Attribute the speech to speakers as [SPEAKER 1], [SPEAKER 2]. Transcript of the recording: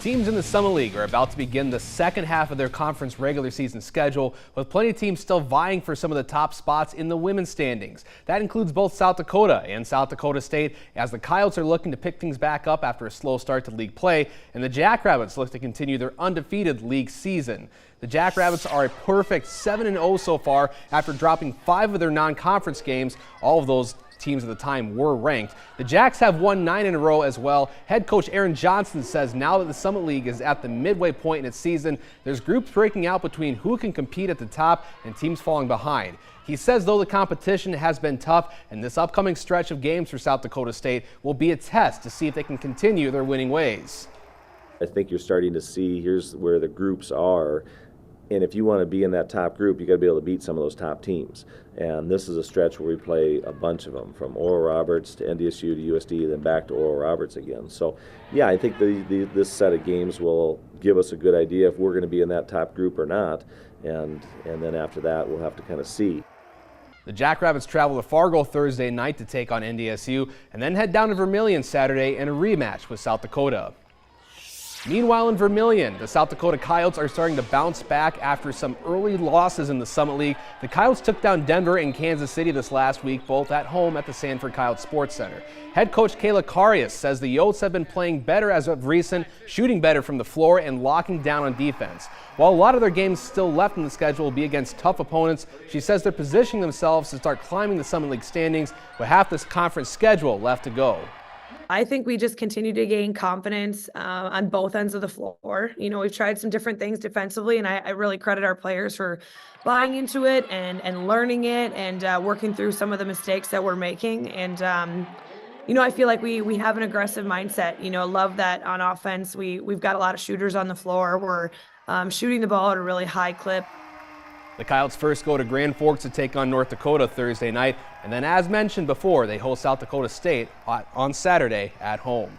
[SPEAKER 1] Teams in the Summit League are about to begin the second half of their conference regular season schedule, with plenty of teams still vying for some of the top spots in the women's standings. That includes both South Dakota and South Dakota State, as the Coyotes are looking to pick things back up after a slow start to league play, and the Jackrabbits look to continue their undefeated league season. The Jackrabbits are a perfect 7-0 so far after dropping 5 of their non-conference games. All of those teams at the time were ranked. The Jacks have won 9 in a row as well. Head coach Aaron Johnson says now that the Summit League is at the midway point in its season, there's groups breaking out between who can compete at the top and teams falling behind. He says though the competition has been tough, and this upcoming stretch of games for South Dakota State will be a test to see if they can continue their winning ways.
[SPEAKER 2] I think you're starting to see here's where the groups are. And if you want to be in that top group, you got to be able to beat some of those top teams. And this is a stretch where we play a bunch of them, from Oral Roberts to NDSU to USD, then back to Oral Roberts again. So, yeah, I think this set of games will give us a good idea if we're going to be in that top group or not. And then after that, we'll have to kind of see.
[SPEAKER 1] The Jackrabbits travel to Fargo Thursday night to take on NDSU, and then head down to Vermilion Saturday in a rematch with South Dakota. Meanwhile in Vermilion, the South Dakota Coyotes are starting to bounce back after some early losses in the Summit League. The Coyotes took down Denver and Kansas City this last week, both at home at the Sanford Coyotes Sports Center. Head coach Kayla Karius says the Yotes have been playing better as of recent, shooting better from the floor and locking down on defense. While a lot of their games still left in the schedule will be against tough opponents, she says they're positioning themselves to start climbing the Summit League standings with half this conference schedule left to go.
[SPEAKER 3] I think we just continue to gain confidence on both ends of the floor. You know, we've tried some different things defensively, and I really credit our players for buying into it and learning it and working through some of the mistakes that we're making. And, you know, I feel like we have an aggressive mindset. You know, love that on offense. We've got a lot of shooters on the floor. We're shooting the ball at a really high clip.
[SPEAKER 1] The Coyotes first go to Grand Forks to take on North Dakota Thursday night, and then as mentioned before, they host South Dakota State on Saturday at home.